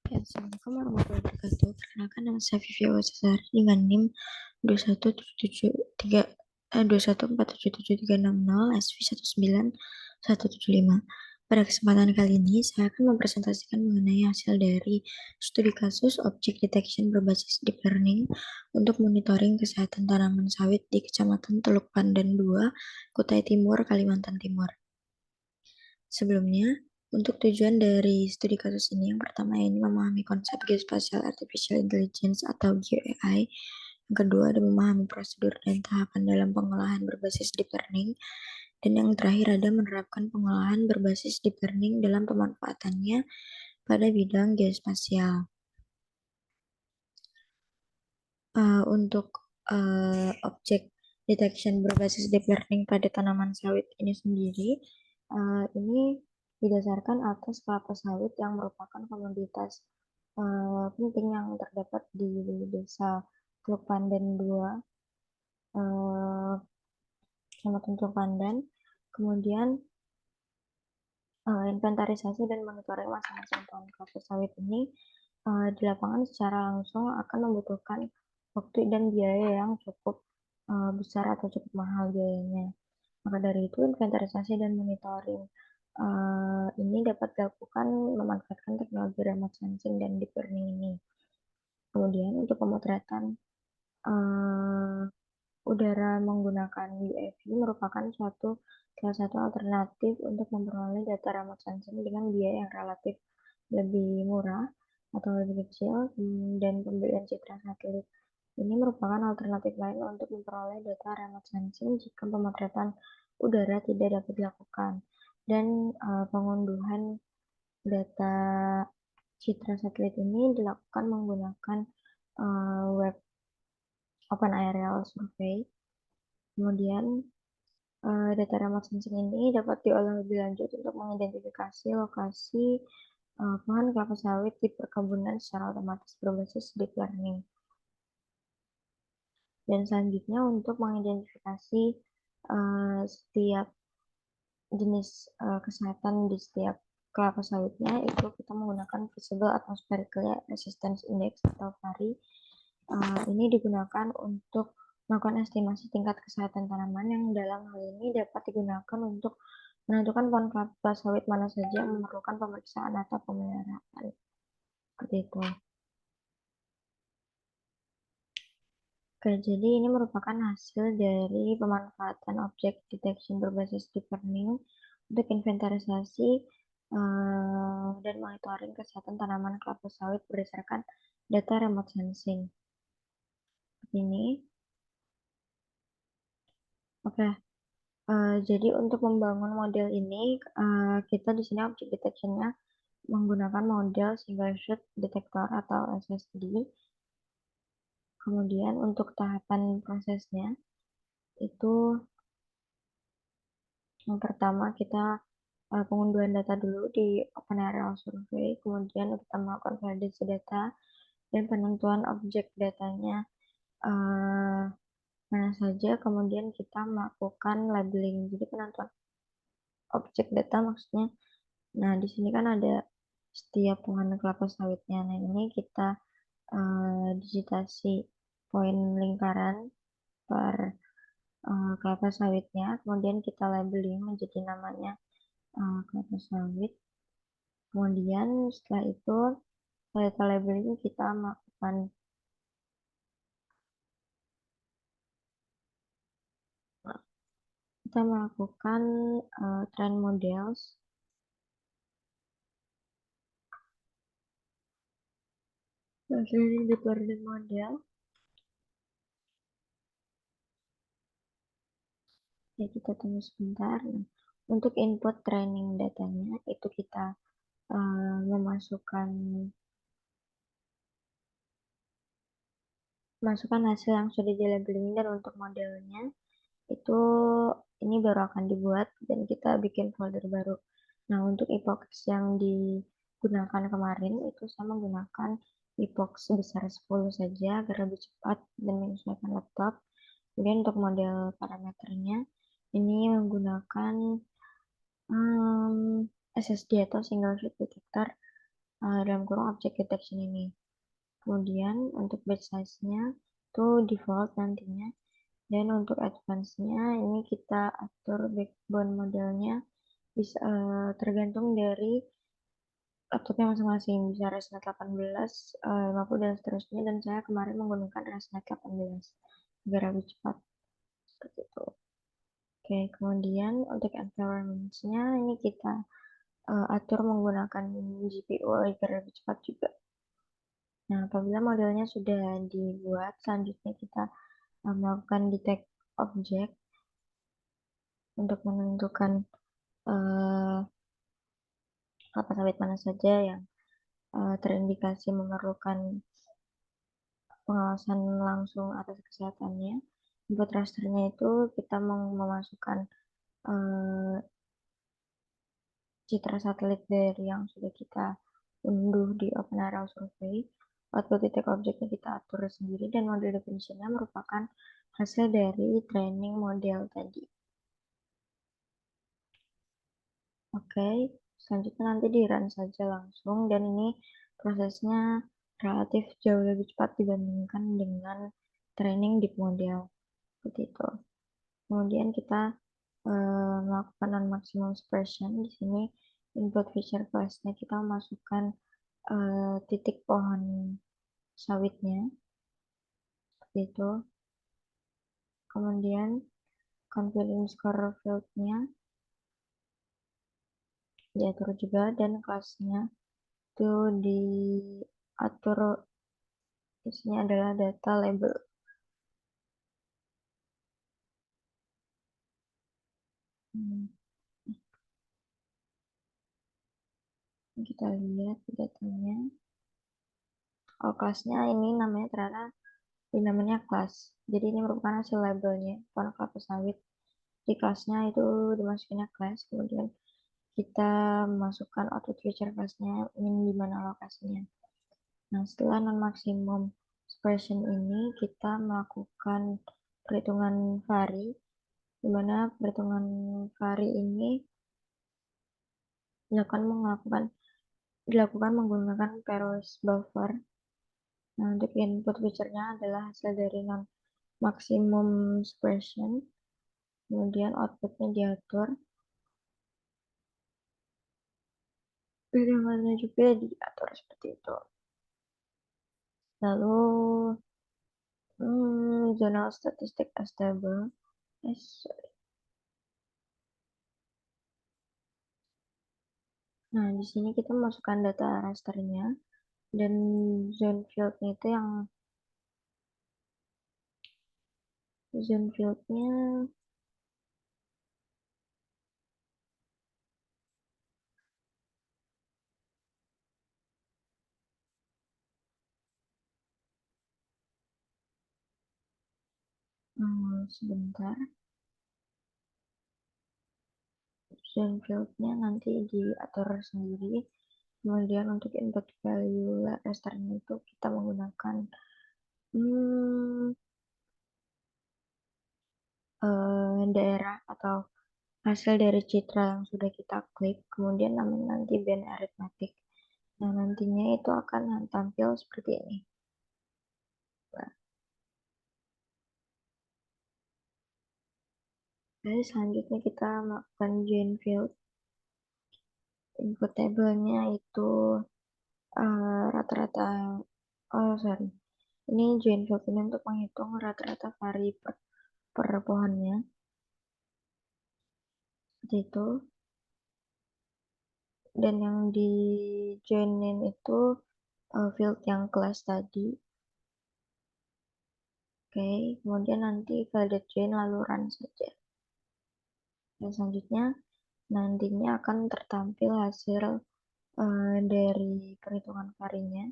Ya, Assalamualaikum warahmatullahi wabarakatuh. Perkenalkan, nama saya Vivi Awasari dengan NIM 2147730 SV19175. Pada kesempatan kali ini, saya akan mempresentasikan mengenai hasil dari studi kasus object detection berbasis deep learning untuk monitoring kesehatan tanaman sawit di Kecamatan Teluk Pandan 2, Kutai Timur, Kalimantan Timur. Sebelumnya, untuk tujuan dari studi kasus ini, yang pertama ini memahami konsep Geospatial Artificial Intelligence atau GAI. Yang kedua ada memahami prosedur dan tahapan dalam pengolahan berbasis deep learning. Dan yang terakhir ada menerapkan pengolahan berbasis deep learning dalam pemanfaatannya pada bidang geospasial. Untuk objek detection berbasis deep learning pada tanaman sawit ini sendiri, ini didasarkan atas kelapa sawit yang merupakan komoditas penting yang terdapat di desa Teluk Pandan 2, Kecamatan Teluk Pandan. Kemudian inventarisasi dan monitoring masing-masing pohon kelapa sawit ini di lapangan secara langsung akan membutuhkan waktu dan biaya yang cukup besar atau cukup mahal biayanya. Maka dari itu, inventarisasi dan monitoring ini dapat dilakukan memanfaatkan teknologi remote sensing dan deep learning ini. Kemudian untuk pemotretan udara menggunakan UAV merupakan salah satu alternatif untuk memperoleh data remote sensing dengan biaya yang relatif lebih murah atau lebih kecil, dan pembelian citra satelit ini merupakan alternatif lain untuk memperoleh data remote sensing jika pemotretan udara tidak dapat dilakukan. Dan pengunduhan data citra satelit ini dilakukan menggunakan web Open Aerial Survey. Kemudian data remote sensing ini dapat diolah lebih lanjut untuk mengidentifikasi lokasi pohon kelapa sawit di perkebunan secara otomatis berbasis deep learning. Dan selanjutnya untuk mengidentifikasi setiap jenis kesehatan di setiap kelapa sawitnya, itu kita menggunakan Visible Atmospheric Resistance Index atau VARI. Ini digunakan untuk melakukan estimasi tingkat kesehatan tanaman yang dalam hal ini dapat digunakan untuk menentukan pohon kelapa sawit mana saja yang memerlukan pemeriksaan atau pemeliharaan. Seperti itu. Oke, jadi ini merupakan hasil dari pemanfaatan objek detection berbasis deep learning untuk inventarisasi dan monitoring kesehatan tanaman kelapa sawit berdasarkan data remote sensing. Ini. Oke. Jadi untuk membangun model ini, kita di sini object detection-nya menggunakan model single shoot detector atau SSD. Kemudian untuk tahapan prosesnya itu yang pertama kita pengunduhan data dulu di Open Aerial Survey, kemudian kita melakukan validasi data dan penentuan objek datanya mana saja, kemudian kita melakukan labeling. Jadi penentuan objek data maksudnya, nah di sini kan ada setiap pohon kelapa sawitnya. Nah ini kita digitasi poin lingkaran per kelapa sawitnya, kemudian kita labeling menjadi namanya kelapa sawit. Kemudian setelah itu data labeling kita melakukan train models. Training deep learning model. Ya, kita tunggu sebentar. Nah, untuk input training datanya itu kita masukkan hasil yang sudah di labeling, dan untuk modelnya itu ini baru akan dibuat dan kita bikin folder baru. Nah, untuk epox yang digunakan kemarin itu saya menggunakan epox sebesar 10 saja agar lebih cepat dan menyesuaikan laptop. Kemudian untuk model parameternya ini menggunakan SSD atau single shoot detector dalam kurung object detection ini. Kemudian untuk batch size-nya itu default nantinya, dan untuk advance-nya ini kita atur backbone modelnya bisa tergantung dari laptopnya masing-masing, bisa ResNet 18, 50 dan seterusnya, dan saya kemarin menggunakan ResNet 18 agar lebih cepat seperti itu. Oke, kemudian untuk environment-nya ini kita atur menggunakan GPU agar lebih cepat juga. Nah, apabila modelnya sudah dibuat, selanjutnya kita melakukan detect object untuk menentukan kelapa sawit mana saja yang terindikasi memerlukan pengawasan langsung atas kesehatannya. Input rasternya itu kita memasukkan citra satelit dari yang sudah kita unduh di OpenARIA Survey. Output titik objeknya kita atur sendiri, dan model definition-nya merupakan hasil dari training model tadi. Oke, selanjutnya nanti di run saja langsung, dan ini prosesnya relatif jauh lebih cepat dibandingkan dengan training deep model seperti itu. Kemudian kita melakukan non-maximum suppression. Di sini input feature class-nya kita memasukkan titik pohon sawitnya seperti itu. Kemudian confidence score field-nya diatur juga, dan kelasnya itu diatur, isinya adalah data label. Kita lihat datanya. Oh, kelasnya ini namanya ternyata dinamanya kelas. Jadi ini merupakan hasil labelnya pohon kelapa sawit. Di kelasnya itu dimasukinnya kelas, kemudian kita masukkan output feature kelasnya ini di mana lokasinya. Nah, setelah non maksimum expression ini kita melakukan perhitungan vari, di mana perhitungan vari ini dilakukan menggunakan pairwise buffer. Nah, untuk input feature-nya adalah hasil dari non maximum expression, kemudian outputnya diatur, dan yang lainnya juga diatur seperti itu. Lalu zonal statistic as table. Nah, di sini kita masukkan data rasternya, dan zone field-nya itu yang zone field-nya sebentar. Zone field-nya nanti diatur sendiri. Kemudian untuk input value rasternya itu kita menggunakan daerah atau hasil dari citra yang sudah kita klik, kemudian namanya nanti band arithmetic. Nah, nantinya itu akan tampil seperti ini. Jadi selanjutnya kita melakukan join field. Input table-nya itu rata-rata, ini join field ini untuk menghitung rata-rata vari per pohonnya, seperti itu. Dan yang di joinin itu field yang kelas tadi. Oke, kemudian nanti validate join lalu run saja. Dan selanjutnya nantinya akan tertampil hasil dari perhitungan varinya.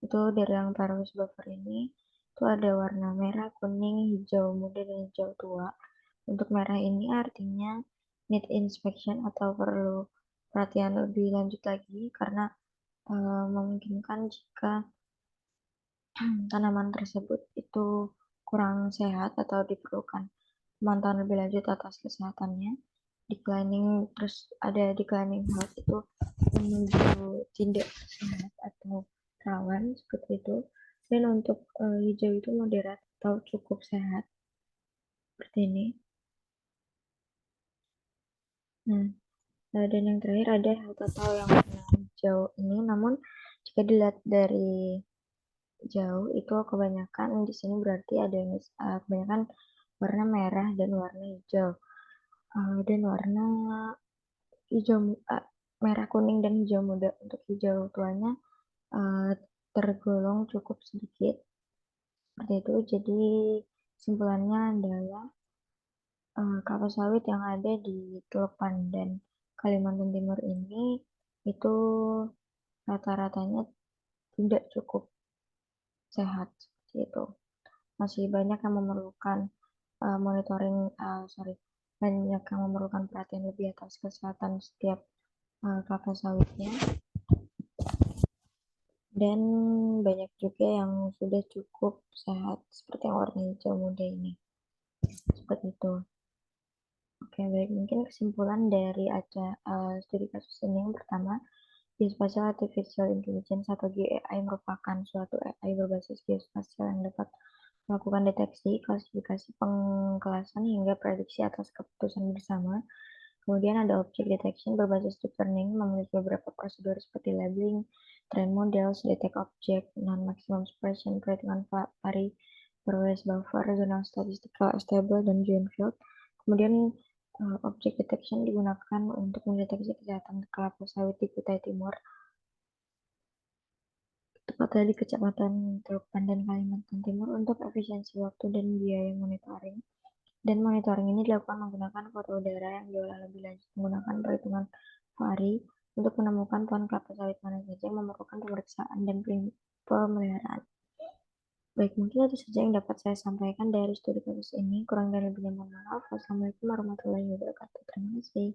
Itu dari yang pairwise buffer ini itu ada warna merah, kuning, hijau muda, dan hijau tua. Untuk merah ini artinya need inspection atau perlu perhatian lebih lanjut lagi, karena memungkinkan jika tanaman tersebut itu kurang sehat atau diperlukan pemantauan lebih lanjut atas kesehatannya. Declining, terus ada declining health, itu menuju tidak sehat atau rawan seperti itu. Dan untuk hijau itu moderat atau cukup sehat seperti ini. Nah, dan yang terakhir ada hal total yang warna hijau ini, namun jika dilihat dari jauh itu kebanyakan di sini berarti ada kebanyakan warna merah dan warna hijau. Dan warna hijau merah kuning dan hijau muda. Untuk hijau tuanya tergolong cukup sedikit seperti itu. Jadi kesimpulannya adalah kelapa sawit yang ada di Teluk Pandan Kalimantan Timur ini itu rata-ratanya tidak cukup sehat seperti itu. Masih banyak yang memerlukan monitoring, banyak yang memerlukan perhatian lebih atas kesehatan setiap kelapa sawitnya, dan banyak juga yang sudah cukup sehat seperti yang warna hijau muda ini, seperti itu. Oke, baik, mungkin kesimpulan dari studi kasus ini yang pertama, Geospatial Artificial Intelligence atau GAI merupakan suatu AI berbasis geospasial yang dapat melakukan deteksi, klasifikasi, pengkelasan, hingga prediksi atas keputusan bersama. Kemudian ada object detection berbasis deep learning, memiliki beberapa prosedur seperti labeling, train models, detect object, non-maximum suppression, perhitungan vari, progress buffer, zonal statistical stable, dan joint field. Kemudian object detection digunakan untuk mendeteksi kesehatan kelapa sawit di Kutai Timur, tepatnya di Kecamatan Teluk Pandan, Kalimantan Timur, untuk efisiensi waktu dan biaya monitoring. Dan monitoring ini dilakukan menggunakan foto udara yang diolah lebih lanjut menggunakan perhitungan vari untuk menemukan pohon kelapa sawit mana saja yang memerlukan pemeriksaan dan pemeliharaan. Baik, mungkin itu saja yang dapat saya sampaikan dari studi kasus ini. Kurang dan lebihnya mohon maaf. Wassalamualaikum warahmatullahi wabarakatuh. Terima kasih.